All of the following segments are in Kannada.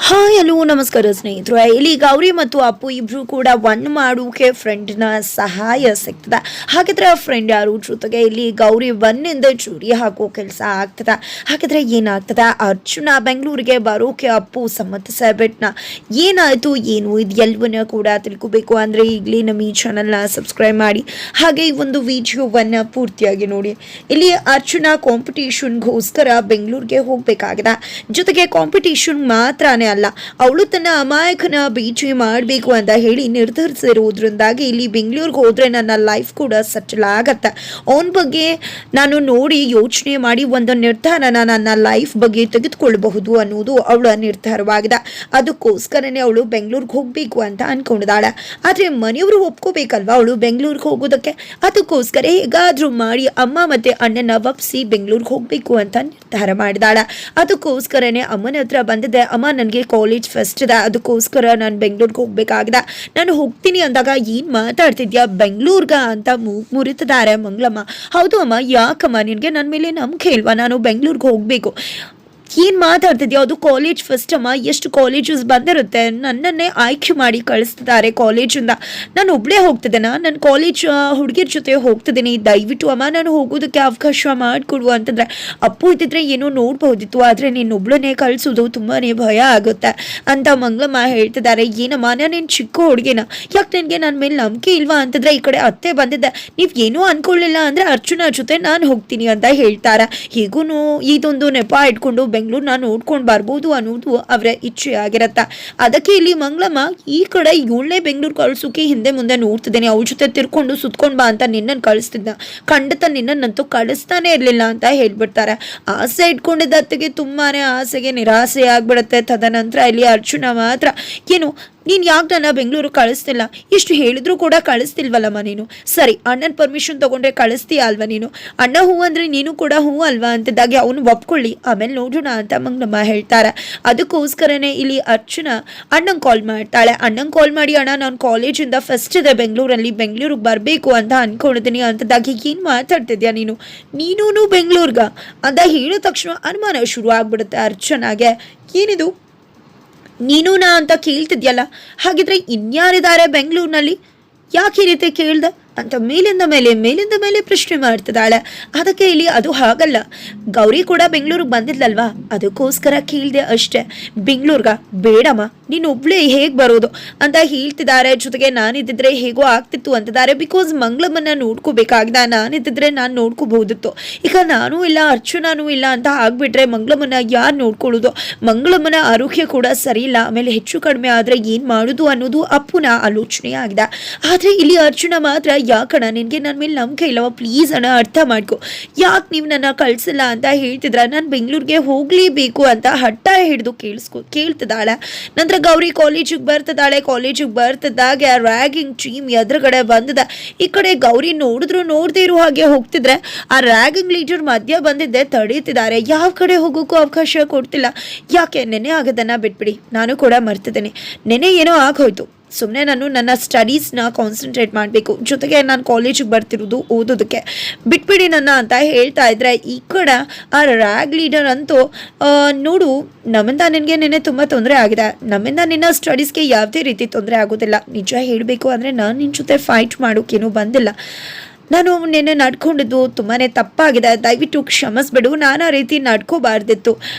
ಹಾಯ್ ಹಲೋ ನಮಸ್ಕಾರ ಸ್ನೇಹಿತರು. ಇಲ್ಲಿ ಗೌರಿ ಮತ್ತು ಅಪ್ಪು ಇಬ್ರು ಕೂಡ ಒನ್ ಮಾಡೋಕೆ ಫ್ರೆಂಡ್ನ ಸಹಾಯ ಸಿಗ್ತದೆ. ಹಾಗಿದ್ರೆ ಆ ಫ್ರೆಂಡ್ ಯಾರು? ಜೊತೆಗೆ ಇಲ್ಲಿ ಗೌರಿ ಒನ್ನಿಂದ ಚೂರಿ ಹಾಕೋ ಕೆಲಸ ಆಗ್ತದ. ಹಾಗಿದ್ರೆ ಏನಾಗ್ತದ? ಅರ್ಚನಾ ಬೆಂಗಳೂರಿಗೆ ಬರೋಕೆ ಅಪ್ಪು ಸಮ್ಮತಿಸಬಿಟ್ನ. ಏನಾಯ್ತು ಏನು ಇದು ಎಲ್ಲವನ್ನ ಕೂಡ ತಿಳ್ಕೋಬೇಕು ಅಂದ್ರೆ ಈಗಲೇ ನಮ್ಮ ಈ ಚಾನಲ್ನ ಸಬ್ಸ್ಕ್ರೈಬ್ ಮಾಡಿ, ಹಾಗೆ ಈ ಒಂದು ವಿಡಿಯೋವನ್ನ ಪೂರ್ತಿಯಾಗಿ ನೋಡಿ. ಇಲ್ಲಿ ಅರ್ಚನಾ ಕಾಂಪಿಟೇಷನ್ಗೋಸ್ಕರ ಬೆಂಗಳೂರಿಗೆ ಹೋಗ್ಬೇಕಾಗಿದೆ. ಜೊತೆಗೆ ಕಾಂಪಿಟೇಷನ್ ಮಾತ್ರನೇ ಅಲ್ಲ, ಅವಳು ತನ್ನ ಅಮಾಯಕನ ಭೇಟಿ ಮಾಡಬೇಕು ಅಂತ ಹೇಳಿ ನಿರ್ಧರಿಸಿರುವುದರಿಂದಾಗಿ ಇಲ್ಲಿ ಬೆಂಗಳೂರಿಗೆ ಹೋದ್ರೆ ನನ್ನ ಲೈಫ್ ಕೂಡ ಸೆಟಲ್ ಆಗತ್ತೆ. ಅವನ ಬಗ್ಗೆ ನಾನು ನೋಡಿ ಯೋಚನೆ ಮಾಡಿ ಒಂದು ನಿರ್ಧಾರನ ನನ್ನ ಲೈಫ್ ಬಗ್ಗೆ ತೆಗೆದುಕೊಳ್ಳಬಹುದು ಅನ್ನೋದು ಅವಳ ನಿರ್ಧಾರವಾಗಿದೆ. ಅದಕ್ಕೋಸ್ಕರನೇ ಅವಳು ಬೆಂಗಳೂರಿಗೆ ಹೋಗ್ಬೇಕು ಅಂತ ಅನ್ಕೊಂಡಿದ್ದಾಳೆ. ಆದ್ರೆ ಮನೆಯವರು ಒಪ್ಕೋಬೇಕಲ್ವಾ ಅವಳು ಬೆಂಗಳೂರಿಗೆ ಹೋಗೋದಕ್ಕೆ. ಅದಕ್ಕೋಸ್ಕರ ಹೇಗಾದ್ರೂ ಮಾಡಿ ಅಮ್ಮ ಮತ್ತೆ ಅಣ್ಣನ ಒಪ್ಪಿಸಿ ಬೆಂಗಳೂರಿಗೆ ಹೋಗ್ಬೇಕು ಅಂತ ನಿರ್ಧಾರ ಮಾಡಿದಾಳೆ. ಅದಕ್ಕೋಸ್ಕರನೇ ಅಮ್ಮನ ಹತ್ರ ಬಂದಿದ್ದೆ. ಅಮ್ಮ ನನಗೆ ಕಾಲೇಜ್ ಫೆಸ್ಟ್ ಇದೆ, ಅದಕ್ಕೋಸ್ಕರ ನಾನು ಬೆಂಗಳೂರಿಗೆ ಹೋಗ್ಬೇಕಾಗಿದೆ, ನಾನು ಹೋಗ್ತೀನಿ ಅಂದಾಗ ಏನ್ ಮಾತಾಡ್ತಿದ್ಯಾ ಬೆಂಗಳೂರ್ಗ ಅಂತ ಮುರಿತಿದ್ದಾರೆ ಮಂಗಳಮ್ಮ. ಹೌದು ಅಮ್ಮ, ಯಾಕಮ್ಮ ನಿನಗೆ ನನ್ನ ಮೇಲೆ ನಂಬಿಕೆ ಇಲ್ವಾ? ನಾನು ಬೆಂಗಳೂರಿಗೆ ಹೋಗ್ಬೇಕು. ಏನು ಮಾತಾಡ್ತಿದ್ಯಾ? ಅದು ಕಾಲೇಜ್ ಫಸ್ಟ್ ಅಮ್ಮ, ಎಷ್ಟು ಕಾಲೇಜಸ್ ಬಂದಿರುತ್ತೆ, ನನ್ನನ್ನೇ ಆಯ್ಕೆ ಮಾಡಿ ಕಳಿಸ್ತಿದ್ದಾರೆ ಕಾಲೇಜಿಂದ. ನಾನು ಒಬ್ಬಳೇ ಹೋಗ್ತಿದ್ದೇನಾ? ನಾನು ಕಾಲೇಜ್ ಹುಡುಗಿರ ಜೊತೆ ಹೋಗ್ತಿದ್ದೀನಿ, ದಯವಿಟ್ಟು ಅಮ್ಮ ನಾನು ಹೋಗೋದಕ್ಕೆ ಅವಕಾಶ ಮಾಡಿಕೊಡುವ ಅಂತಂದ್ರೆ ಅಪ್ಪು ಇದ್ದಿದ್ರೆ ಏನೋ ನೋಡ್ಬಹುದಿತ್ತು, ಆದರೆ ನೀನೊಬ್ಳನ್ನೇ ಕಳಿಸೋದು ತುಂಬಾ ಭಯ ಆಗುತ್ತೆ ಅಂತ ಮಂಗಳಮ್ಮ ಹೇಳ್ತಿದ್ದಾರೆ. ಏನಮ್ಮ ನಾನೇನು ಚಿಕ್ಕ ಹುಡುಗಿನ, ಯಾಕೆ ನನಗೆ ನನ್ನ ಮೇಲೆ ನಂಬಿಕೆ ಇಲ್ವಾ ಅಂತಂದ್ರೆ ಈ ಕಡೆ ಅತ್ತೆ ಬಂದಿದ್ದೆ, ನೀವು ಏನೂ ಅನ್ಕೊಳ್ಳಿಲ್ಲ ಅಂದರೆ ಅರ್ಚನಾ ಜೊತೆ ನಾನು ಹೋಗ್ತೀನಿ ಅಂತ ಹೇಳ್ತಾರೆ. ಹೀಗೂ ಇದೊಂದು ನೆಪ ಇಟ್ಕೊಂಡು ಬೆಂಗಳೂರನ್ನ ನೋಡ್ಕೊಂಡು ಬರ್ಬೋದು ಅನ್ನೋದು ಅವರ ಇಚ್ಛೆ ಆಗಿರತ್ತ. ಅದಕ್ಕೆ ಇಲ್ಲಿ ಮಂಗಳಮ್ಮ ಈ ಕಡೆ ಇವಳನ್ನೇ ಬೆಂಗಳೂರು ಕಳ್ಸೋಕೆ ಹಿಂದೆ ಮುಂದೆ ನೋಡ್ತಿದ್ದೇನೆ, ಅವ್ರ ಜೊತೆ ತಿರ್ಕೊಂಡು ಸುತ್ಕೊಂಡ್ ಬಾ ಅಂತ ನಿನ್ನನ್ನು ಕಳಿಸ್ತಿದ್ದ, ಖಂಡಿತ ನಿನ್ನನ್ನಂತೂ ಕಳಿಸ್ತಾನೆ ಇರ್ಲಿಲ್ಲ ಅಂತ ಹೇಳ್ಬಿಡ್ತಾರೆ. ಆಸೆ ಇಟ್ಕೊಂಡಿದ್ದ ಅತ್ತಿಗೆ ತುಂಬಾನೇ ಆಸೆಗೆ ನಿರಾಸೆ ಆಗ್ಬಿಡುತ್ತೆ. ತದನಂತರ ಇಲ್ಲಿ ಅರ್ಚನಾ ಮಾತ್ರ ಏನು ನೀನು ಯಾಕೆ ನನ್ನ ಬೆಂಗಳೂರು ಕಳಿಸ್ತಿಲ್ಲ, ಎಷ್ಟು ಹೇಳಿದ್ರು ಕೂಡ ಕಳಿಸ್ತಿಲ್ವಲ್ಲಮ್ಮ ನೀನು, ಸರಿ ಅಣ್ಣನ ಪರ್ಮಿಷನ್ ತಗೊಂಡ್ರೆ ಕಳಿಸ್ತೀಯ ಅಲ್ವಾ ನೀನು, ಅಣ್ಣ ಹೂ ಅಂದ್ರೆ ನೀನು ಕೂಡ ಹೂ ಅಲ್ವಾ ಅಂತಿದ್ದಾಗೆ ಅವನು ಒಪ್ಕೊಳ್ಳಿ ಆಮೇಲೆ ನೋಡೋಣ ಅಂತ ಮಂಗಳಮ್ಮ ಹೇಳ್ತಾರೆ. ಅದಕ್ಕೋಸ್ಕರನೇ ಇಲ್ಲಿ ಅರ್ಚನಾ ಅಣ್ಣಂಗೆ ಕಾಲ್ ಮಾಡ್ತಾಳೆ. ಅಣ್ಣಂಗೆ ಕಾಲ್ ಮಾಡಿ ಅಣ್ಣ ನಾನು ಕಾಲೇಜಿಂದ ಫಸ್ಟ್ ಇದೆ ಬೆಂಗಳೂರಲ್ಲಿ, ಬೆಂಗಳೂರಿಗೆ ಬರಬೇಕು ಅಂತ ಅನ್ಕೊಂಡಿದ್ದೀನಿ ಅಂತದಾಗೆ ಏನು ಮಾತಾಡ್ತಿದ್ಯಾ ನೀನೂ ಬೆಂಗಳೂರ್ಗ ಅಂತ ಹೇಳಿದ ತಕ್ಷಣ ಅನುಮಾನ ಶುರು ಆಗ್ಬಿಡುತ್ತೆ ಅರ್ಚನಾಗೆ. ಏನಿದು ನೀನೂನಾ ಅಂತ ಕೇಳ್ತಿದ್ಯಲ್ಲ, ಹಾಗಿದ್ರೆ ಇನ್ಯಾರಿದ್ದಾರೆ ಬೆಂಗಳೂರಿನಲ್ಲಿ, ಯಾಕೆ ಈ ರೀತಿ ಕೇಳ್ದೆ ಅಂತ ಮೇಲಿಂದ ಮೇಲೆ ಪ್ರಶ್ನೆ ಮಾಡ್ತಿದ್ದಾಳೆ. ಅದಕ್ಕೆ ಇಲ್ಲಿ ಅದು ಹಾಗಲ್ಲ, ಗೌರಿ ಕೂಡ ಬೆಂಗಳೂರಿಗೆ ಬಂದಿದ್ಲಲ್ವಾ ಅದಕ್ಕೋಸ್ಕರ ಕೇಳಿದೆ ಅಷ್ಟೇ, ಬೆಂಗಳೂರ್ಗ ಬೇಡಮ್ಮ ನೀನು ಒಬ್ಳೇ ಹೇಗೆ ಬರೋದು ಅಂತ ಹೇಳ್ತಿದ್ದಾರೆ. ಜೊತೆಗೆ ನಾನಿದ್ದಿದ್ರೆ ಹೇಗೋ ಆಗ್ತಿತ್ತು ಅಂತಿದ್ದಾರೆ. ಬಿಕಾಸ್ ಮಂಗಳಮ್ಮನ್ನ ನೋಡ್ಕೋಬೇಕಾಗಿದೆ, ನಾನಿದ್ದಿದ್ರೆ ನಾನು ನೋಡ್ಕೋಬಹುದಿತ್ತು. ಈಗ ನಾನು ಇಲ್ಲ ಅರ್ಚನಾನೂ ಇಲ್ಲ ಅಂತ ಆಗ್ಬಿಟ್ರೆ ಮಂಗಳಮ್ಮನ ಯಾರು ನೋಡ್ಕೊಳ್ಳೋದು? ಮಂಗಳಮ್ಮನ ಆರೋಗ್ಯ ಕೂಡ ಸರಿ ಇಲ್ಲ, ಆಮೇಲೆ ಹೆಚ್ಚು ಕಡಿಮೆ ಆದ್ರೆ ಏನ್ ಮಾಡೋದು ಅನ್ನೋದು ಅಪ್ಪುನ ಆಲೋಚನೆ ಆಗಿದೆ. ಆದ್ರೆ ಇಲ್ಲಿ ಅರ್ಚನಾ ಮಾತ್ರ ಯಾಕಣ್ಣ ನಿನಗೆ ನನ್ನ ಮೇಲೆ ನಂಬಿಕೆ ಇಲ್ಲವ, ಪ್ಲೀಸ್ ಅಣ್ಣ ಅರ್ಥ ಮಾಡ್ಕೊ, ಯಾಕೆ ನೀವು ನನ್ನ ಕಳ್ಸಿಲ್ಲ ಅಂತ ಹೇಳ್ತಿದ್ರ, ನಾನು ಬೆಂಗಳೂರಿಗೆ ಹೋಗ್ಲೇಬೇಕು ಅಂತ ಹಠ ಹಿಡಿದು ಕೇಳ್ತಿದ್ದಾಳೆ. ನಂತರ ಗೌರಿ ಕಾಲೇಜಿಗೆ ಬರ್ತಿದ್ದಾಗ ರ್ಯಾಗಿಂಗ್ ಟೀಮ್ ಎದುರುಗಡೆ ಬಂದಿದೆ. ಈ ಕಡೆ ಗೌರಿ ನೋಡದೇ ಇರೋ ಹಾಗೆ ಹೋಗ್ತಿದ್ರೆ ಆ ರ್ಯಾಗಿಂಗ್ ಲೀಡರ್ ಮಧ್ಯ ಬಂದಿದ್ದೆ ತಡೀತಿದ್ದಾರೆ. ಯಾವ ಕಡೆ ಹೋಗೋಕ್ಕೂ ಅವಕಾಶ ಕೊಡ್ತಿಲ್ಲ. ಯಾಕೆ ನೆನೆ ಆಗೋದನ್ನ ಬಿಟ್ಬಿಡಿ, ನಾನು ಕೂಡ ಮರ್ತಿದ್ದೇನೆ, ನೆನೆ ಏನೋ ಆಗೋಯ್ತು, ಸುಮ್ಮನೆ ನಾನು ನನ್ನ ಸ್ಟಡೀಸ್ನ ಕಾನ್ಸಂಟ್ರೇಟ್ ಮಾಡಬೇಕು, ಜೊತೆಗೆ ನಾನು ಕಾಲೇಜಿಗೆ ಬರ್ತಿರೋದು ಓದೋದಕ್ಕೆ, ಬಿಟ್ಬಿಡಿ ನನ್ನ ಅಂತ ಹೇಳ್ತಾ ಇದ್ರೆ ಈ ಕಡೆ ಆ ರ್ಯಾಗ್ ಲೀಡರ್ ಅಂತೂ ನೋಡು ನಮ್ಮಿಂದ ನಿನಗೆ ನೆನೆ ತುಂಬ ತೊಂದರೆ ಆಗಿದೆ, ನಮ್ಮಿಂದ ನಿನ್ನ ಸ್ಟಡೀಸ್ಗೆ ಯಾವುದೇ ರೀತಿ ತೊಂದರೆ ಆಗೋದಿಲ್ಲ, ನಿಜ ಹೇಳಬೇಕು ಅಂದರೆ ನಾನು ನಿನ್ನ ಜೊತೆ ಫೈಟ್ ಮಾಡೋಕ್ಕೇನೂ ಬಂದಿಲ್ಲ, ನಾನು ನಿನ್ನೆ ನಡ್ಕೊಂಡಿದ್ದು ತುಂಬಾ ತಪ್ಪಾಗಿದೆ, ದಯವಿಟ್ಟು ಕ್ಷಮಿಸ್ಬಿಡು, ನಾನು ಆ ರೀತಿ ನಡ್ಕೋಬಾರ್ದಿತ್ತು,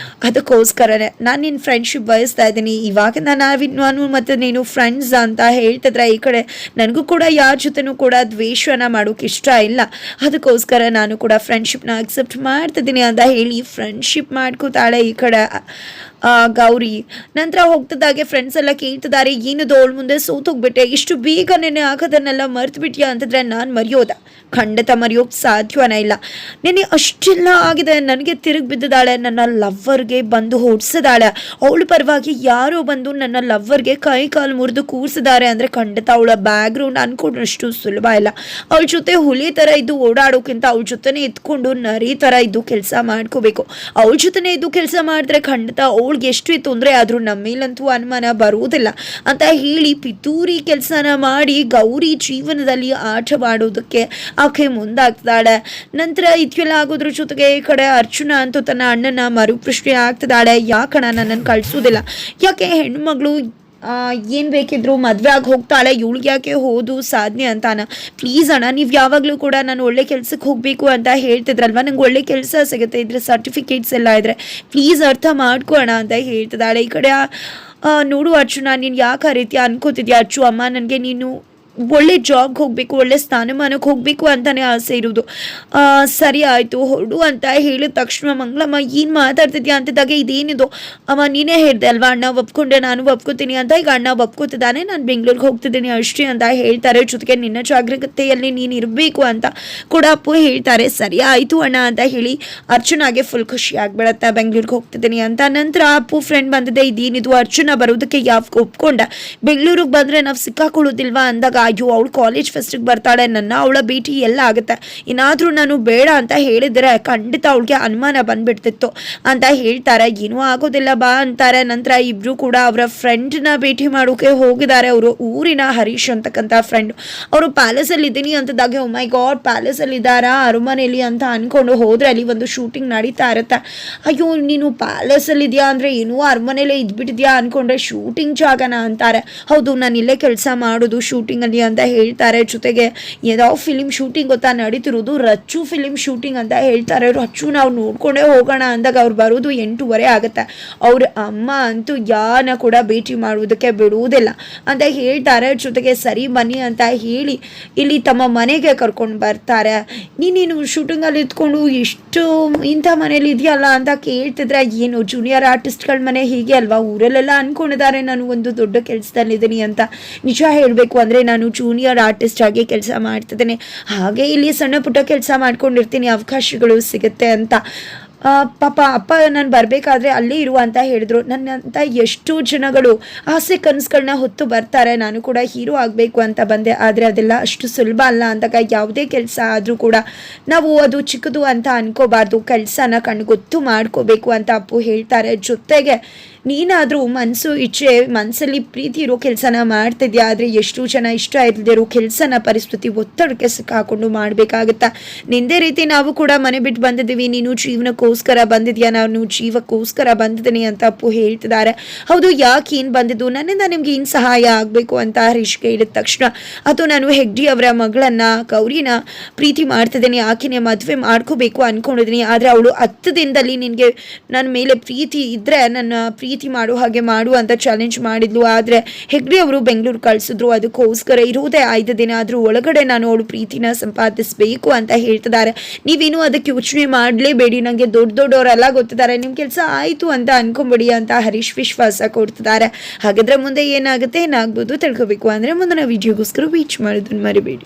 ಅದಕ್ಕೋಸ್ಕರನೇ ನಾನು ನಿನ್ನ ಫ್ರೆಂಡ್ಶಿಪ್ ಬಯಸ್ತಾ ಇದ್ದೀನಿ, ಇವಾಗ ನಾನು ಮತ್ತು ನೀನು ಫ್ರೆಂಡ್ಸ್ ಅಂತ ಹೇಳ್ತಿದ್ರೆ ಈ ಕಡೆ ನನಗೂ ಕೂಡ ಯಾರ ಜೊತೆನೂ ಕೂಡ ದ್ವೇಷನ ಮಾಡೋಕೆ ಇಷ್ಟ ಇಲ್ಲ, ಅದಕ್ಕೋಸ್ಕರ ನಾನು ಕೂಡ ಫ್ರೆಂಡ್ಶಿಪ್ನ ಅಕ್ಸೆಪ್ಟ್ ಮಾಡ್ತಿದ್ದೀನಿ ಅಂತ ಹೇಳಿ ಫ್ರೆಂಡ್ಶಿಪ್ ಮಾಡ್ಕೋತಾಳೆ ಈ ಕಡೆ ಗೌರಿ. ನಂತರ ಹೋಗ್ತಿದ್ದಾಗೆ ಫ್ರೆಂಡ್ಸ್ ಎಲ್ಲ ಕೇಳ್ತಿದ್ದಾರೆ, ಏನದು ಅವಳ ಮುಂದೆ ಸೋತೋಗ್ಬಿಟ್ಟೆ, ಇಷ್ಟು ಬೇಗ ನೆನೆ ಆಗೋದನ್ನೆಲ್ಲ ಮರ್ತು ಬಿಟ್ಯಾ ಅಂತಂದ್ರೆ ನಾನು ಮರೆಯೋದ, ಖಂಡಿತ ಮರೆಯೋಕೆ ಸಾಧ್ಯವನೇ ಇಲ್ಲ, ನೆನೆ ಅಷ್ಟೆಲ್ಲ ಆಗಿದೆ, ನನಗೆ ತಿರುಗಿ ಬಿದ್ದಿದ್ದಾಳೆ, ನನ್ನ ಲವ್ವರ್ಗೆ ಬಂದು ಹೊಡ್ಸಿದಾಳೆ, ಅವಳ ಪರವಾಗಿ ಯಾರೋ ಬಂದು ನನ್ನ ಲವ್ವರ್ಗೆ ಕೈ ಕಾಲು ಮುರಿದು ಕೂರಿಸಿದ್ದಾರೆ ಅಂದರೆ ಖಂಡಿತ ಅವಳ ಬ್ಯಾಕ್ಗ್ರೌಂಡ್ ಅನ್ಕೊಂಡಷ್ಟು ಸುಲಭ ಇಲ್ಲ, ಅವಳ ಜೊತೆ ಹುಲಿ ಥರ ಇದ್ದು ಓಡಾಡೋಕ್ಕಿಂತ ಅವಳ ಜೊತೆನೇ ಎತ್ಕೊಂಡು ನರಿ ಥರ ಇದ್ದು ಕೆಲಸ ಮಾಡ್ಕೋಬೇಕು, ಅವಳ ಜೊತೆನೇ ಇದ್ದು ಕೆಲಸ ಮಾಡಿದ್ರೆ ಖಂಡಿತ ಅವಳ ಅವಳಿಗೆ ಎಷ್ಟೇ ತೊಂದರೆ ಆದರೂ ನಮ್ಮ ಮೇಲಂತೂ ಅನುಮಾನ ಬರುವುದಿಲ್ಲ ಅಂತ ಹೇಳಿ ಪಿತೂರಿ ಕೆಲಸನ ಮಾಡಿ ಗೌರಿ ಜೀವನದಲ್ಲಿ ಆಟವಾಡೋದಕ್ಕೆ ಆಕೆ ಮುಂದಾಗ್ತಿದ್ದಾಳೆ. ನಂತರ ಇದೆಲ್ಲ ಆಗೋದ್ರ ಜೊತೆಗೆ ಈ ಕಡೆ ಅರ್ಚನಾ ಅಂತೂ ತನ್ನ ಅಣ್ಣನ ಮರುಪ್ರಶ್ನೆ ಆಗ್ತಿದ್ದಾಳೆ, ಯಾಕಣ್ಣ ನನ್ನನ್ನು ಕಳಿಸೋದಿಲ್ಲ, ಯಾಕೆ ಹೆಣ್ಮಗಳು ಏನು ಬೇಕಿದ್ರು ಮದುವೆ ಆಗಿ ಹೋಗ್ತಾಳೆ, ಇವಳಿಗೆ ಯಾಕೆ ಹೋದು ಸಾಧನೆ ಅಂತಾನ, ಪ್ಲೀಸ್ ಅಣ್ಣ ನೀವು ಯಾವಾಗಲೂ ಕೂಡ ನಾನು ಒಳ್ಳೆ ಕೆಲಸಕ್ಕೆ ಹೋಗಬೇಕು ಅಂತ ಹೇಳ್ತಿದ್ರಲ್ವ, ನಂಗೆ ಒಳ್ಳೆ ಕೆಲಸ ಸಿಗುತ್ತೆ ಇದ್ರೆ ಸರ್ಟಿಫಿಕೇಟ್ಸ್ ಎಲ್ಲ ಇದ್ರೆ ಪ್ಲೀಸ್ ಅರ್ಥ ಮಾಡ್ಕೋಣ ಅಂತ ಹೇಳ್ತಿದ್ದಾಳೆ. ಈ ಕಡೆ ನೋಡು ಅರ್ಚನಾ, ನೀನು ಯಾಕೆ ಆ ರೀತಿ ಅನ್ಕೋತಿದ್ಯಾ ಅಚ್ಚು, ಅಮ್ಮ ನನಗೆ ನೀನು ಒಳ್ಳೆ ಜಾಬ್ಗೆ ಹೋಗಬೇಕು, ಒಳ್ಳೆ ಸ್ಥಾನಮಾನಕ್ಕೆ ಹೋಗಬೇಕು ಅಂತಲೇ ಆಸೆ ಇರೋದು, ಸರಿ ಆಯಿತು ಹೊರಡು ಅಂತ ಹೇಳಿದ ತಕ್ಷಣ ಮಂಗಳಮ್ಮ ಏನು ಮಾತಾಡ್ತಿದ್ಯಾ ಅಂತಿದ್ದಾಗ ಇದೇನಿದು ಅಮ್ಮ ನೀನೇ ಹೇಳಿದೆ ಅಲ್ವಾ ಅಣ್ಣ ಒಪ್ಕೊಂಡೆ, ನಾನು ಒಪ್ಕೋತೀನಿ ಅಂತ. ಈಗ ಅಣ್ಣ ಒಪ್ಕೋತಿದ್ದಾನೆ, ನಾನು ಬೆಂಗಳೂರಿಗೆ ಹೋಗ್ತಿದ್ದೀನಿ ಅಷ್ಟೇ ಅಂತ ಹೇಳ್ತಾರೆ. ಜೊತೆಗೆ ನಿನ್ನ ಜಾಗೃತೆಯಲ್ಲಿ ನೀನು ಇರಬೇಕು ಅಂತ ಕೂಡ ಅಪ್ಪು ಹೇಳ್ತಾರೆ. ಸರಿ ಆಯಿತು ಅಣ್ಣ ಅಂತ ಹೇಳಿ ಅರ್ಚನಾಗೆ ಫುಲ್ ಖುಷಿ ಆಗ್ಬಿಡತ್ತೆ, ಬೆಂಗಳೂರಿಗೆ ಹೋಗ್ತಿದ್ದೀನಿ ಅಂತ. ನಂತರ ಅಪ್ಪು ಫ್ರೆಂಡ್ ಬಂದಿದೆ, ಇದೇನಿದು ಅರ್ಚನಾ ಬರೋದಕ್ಕೆ ಯಾವಾಗ ಒಪ್ಕೊಂಡ, ಬೆಂಗಳೂರಿಗೆ ಬಂದರೆ ನಾವು ಸಿಕ್ಕಾಕೊಳ್ಳೋದಿಲ್ವಾ ಅಂದಾಗ ಅಯ್ಯೋ ಅವಳು ಕಾಲೇಜ್ ಫೆಸ್ಟಿಗೆ ಬರ್ತಾಳೆ, ನನ್ನ ಅವಳ ಭೇಟಿ ಎಲ್ಲ ಆಗುತ್ತೆ, ಏನಾದರೂ ನಾನು ಬೇಡ ಅಂತ ಹೇಳಿದರೆ ಖಂಡಿತ ಅವಳಿಗೆ ಅನುಮಾನ ಬಂದ್ಬಿಡ್ತಿತ್ತು ಅಂತ ಹೇಳ್ತಾರೆ. ಏನೂ ಆಗೋದಿಲ್ಲ ಬಾ ಅಂತಾರೆ. ನಂತರ ಇಬ್ಬರು ಕೂಡ ಅವರ ಫ್ರೆಂಡ್ನ ಭೇಟಿ ಮಾಡೋಕೆ ಹೋಗಿದ್ದಾರೆ. ಅವರು ಊರಿನ ಹರೀಶ್ ಅಂತಕ್ಕಂಥ ಫ್ರೆಂಡ್. ಅವರು ಪ್ಯಾಲೇಸಲ್ಲಿ ಇದ್ದೀನಿ ಅಂತದಾಗೆ ಓ ಮೈ ಗಾಡ್ ಪ್ಯಾಲೇಸಲ್ಲಿ ಇದ್ದಾರಾ ಅರಮನೆಯಲ್ಲಿ ಅಂತ ಅಂದ್ಕೊಂಡು ಹೋದರೆ ಅಲ್ಲಿ ಒಂದು ಶೂಟಿಂಗ್ ನಡೀತಾ ಇರುತ್ತೆ. ಅಯ್ಯೋ ನೀನು ಪ್ಯಾಲೇಸಲ್ಲಿ ಇದೆಯಾ ಅಂದರೆ ಏನೋ ಅರಮನೆಯಲ್ಲೇ ಇದ್ಬಿಟ್ಟಿದ್ಯಾ ಅಂದ್ಕೊಂಡ್ರೆ ಶೂಟಿಂಗ್ ಜಾಗನ ಅಂತಾರೆ. ಹೌದು ನಾನು ಇಲ್ಲೇ ಕೆಲಸ ಮಾಡೋದು ಶೂಟಿಂಗಲ್ಲಿ ಅಂತ ಹೇಳ್ತಾರೆ. ಜೊತೆಗೆ ಯಾವ ಫಿಲಿಮ್ ಶೂಟಿಂಗ್ ಗೊತ್ತಾ ನಡೀತಿರೋದು, ರಚ್ಚು ಫಿಲಿಮ್ ಶೂಟಿಂಗ್ ಅಂತ ಹೇಳ್ತಾರೆ. ರಚ್ಚು ನಾವು ನೋಡ್ಕೊಂಡೇ ಹೋಗೋಣ ಅಂದಾಗ ಅವ್ರು ಬರೋದು 8:30 ಆಗುತ್ತೆ. ಅವ್ರ ಅಮ್ಮ ಅಂತೂ ಯಾರನ್ನ ಕೂಡ ಭೇಟಿ ಮಾಡುವುದಕ್ಕೆ ಬಿಡುವುದಿಲ್ಲ ಅಂತ ಹೇಳ್ತಾರೆ. ಜೊತೆಗೆ ಸರಿ ಬನ್ನಿ ಅಂತ ಹೇಳಿ ಇಲ್ಲಿ ತಮ್ಮ ಮನೆಗೆ ಕರ್ಕೊಂಡು ಬರ್ತಾರೆ. ನೀನೇನು ಶೂಟಿಂಗಲ್ಲಿ ಇದ್ಕೊಂಡು ಇಷ್ಟು ಇಂಥ ಮನೇಲಿ ಇದೆಯಲ್ಲ ಅಂತ ಕೇಳ್ತಿದ್ರೆ, ಏನು ಜೂನಿಯರ್ ಆರ್ಟಿಸ್ಟ್ಗಳ ಮನೆ ಹೀಗೆ ಅಲ್ವಾ, ಊರಲ್ಲೆಲ್ಲ ಅಂದ್ಕೊಂಡಿದ್ದಾರೆ ನಾನು ಒಂದು ದೊಡ್ಡ ಕೆಲಸದಲ್ಲಿದ್ದೀನಿ ಅಂತ. ನಿಜ ಹೇಳಬೇಕು ಅಂದರೆ ನಾನು ಜೂನಿಯರ್ ಆರ್ಟಿಸ್ಟ್ ಆಗಿ ಕೆಲಸ ಮಾಡ್ತಿದ್ದೇನೆ, ಹಾಗೆ ಇಲ್ಲಿ ಸಣ್ಣ ಪುಟ್ಟ ಕೆಲಸ ಮಾಡ್ಕೊಂಡಿರ್ತೀನಿ, ಅವಕಾಶಗಳು ಸಿಗುತ್ತೆ ಅಂತ. ಪಾಪ ಅಪ್ಪ ನಾನು ಬರಬೇಕಾದ್ರೆ ಅಲ್ಲೇ ಇರು ಅಂತ ಹೇಳಿದ್ರು. ನನ್ನಂತ ಎಷ್ಟೋ ಜನಗಳು ಆಸೆ ಕನಸುಗಳನ್ನ ಹೊತ್ತು ಬರ್ತಾರೆ, ನಾನು ಕೂಡ ಹೀರೋ ಆಗಬೇಕು ಅಂತ ಬಂದೆ, ಆದರೆ ಅದೆಲ್ಲ ಅಷ್ಟು ಸುಲಭ ಅಲ್ಲ ಅಂದಾಗ ಯಾವುದೇ ಕೆಲಸ ಆದರೂ ಕೂಡ ನಾವು ಅದು ಚಿಕ್ಕದು ಅಂತ ಅನ್ಕೋಬಾರ್ದು, ಕೆಲಸನ ಕಣ್ಗೊತ್ತು ಮಾಡ್ಕೋಬೇಕು ಅಂತ ಅಪ್ಪು ಹೇಳ್ತಾರೆ. ಜೊತೆಗೆ ನೀನಾದರೂ ಮನಸ್ಸು ಇಚ್ಛೆ ಮನಸ್ಸಲ್ಲಿ ಪ್ರೀತಿ ಇರೋ ಕೆಲಸನ ಮಾಡ್ತಿದ್ಯಾ, ಆದರೆ ಎಷ್ಟು ಜನ ಇಷ್ಟ ಇರೋ ಕೆಲಸನ ಪರಿಸ್ಥಿತಿ ಒತ್ತಡಕ್ಕೆ ಸಿಕ್ಕಾಕೊಂಡು ಮಾಡಬೇಕಾಗುತ್ತಾ. ನಿಂದೇ ರೀತಿ ನಾವು ಕೂಡ ಮನೆ ಬಿಟ್ಟು ಬಂದಿದ್ದೀವಿ, ನೀನು ಜೀವನಕ್ಕೋಸ್ಕರ ಬಂದಿದ್ಯಾ, ನಾನು ಜೀವಕ್ಕೋಸ್ಕರ ಬಂದಿದ್ದೀನಿ ಅಂತ ಅಪ್ಪು ಹೇಳ್ತಿದ್ದಾರೆ. ಹೌದು ಯಾಕೆ ಏನು ಬಂದಿದ್ದು, ನನ್ನಿಂದ ನಿಮ್ಗೆ ಏನು ಸಹಾಯ ಆಗಬೇಕು ಅಂತ ಹರೀಶ್ ಕೇಳಿದ ತಕ್ಷಣ ಅದು ನಾನು ಹೆಗ್ಡಿ ಅವರ ಮಗಳನ್ನ ಗೌರಿನ ಪ್ರೀತಿ ಮಾಡ್ತಿದ್ದೀನಿ, ಆಕೆನೇ ಮದುವೆ ಮಾಡ್ಕೋಬೇಕು ಅಂದ್ಕೊಂಡಿದ್ದೀನಿ, ಆದರೆ ಅವಳು 10 ದಿನದಲ್ಲಿ ನಿನಗೆ ನನ್ನ ಮೇಲೆ ಪ್ರೀತಿ ಇದ್ದರೆ ನನ್ನ ಪ್ರೀತಿ ಮಾಡೋ ಹಾಗೆ ಮಾಡು ಅಂತ ಚಾಲೆಂಜ್ ಮಾಡಿದ್ಲು. ಆದರೆ ಹೆಗ್ಡೆ ಅವರು ಬೆಂಗಳೂರು ಕಳಿಸಿದ್ರು, ಅದಕ್ಕೋಸ್ಕರ ಇರುವುದೇ 5 ದಿನ ಆದರೂ ಒಳಗಡೆ ನಾನು ಅವಳು ಪ್ರೀತಿನ ಸಂಪಾದಿಸಬೇಕು ಅಂತ ಹೇಳ್ತಿದ್ದಾರೆ. ನೀವೇನು ಅದಕ್ಕೆ ಯೋಚನೆ ಮಾಡಲೇಬೇಡಿ, ನನಗೆ ದೊಡ್ಡವರೆಲ್ಲ ಗೊತ್ತಿದ್ದಾರೆ, ನಿಮ್ಮ ಕೆಲಸ ಆಯಿತು ಅಂತ ಅನ್ಕೊಂಬಿಡಿ ಅಂತ ಹರೀಶ್ ವಿಶ್ವಾಸ ಕೊಡ್ತಿದ್ದಾರೆ. ಹಾಗಾದ್ರೆ ಮುಂದೆ ಏನಾಗುತ್ತೆ ಏನಾಗ್ಬೋದು ತಿಳ್ಕೋಬೇಕು ಅಂದರೆ ಮುಂದಿನ ವಿಡಿಯೋಗೋಸ್ಕರ ವೀಚ್ ಮಾಡೋದನ್ನು ಮರಿಬೇಡಿ.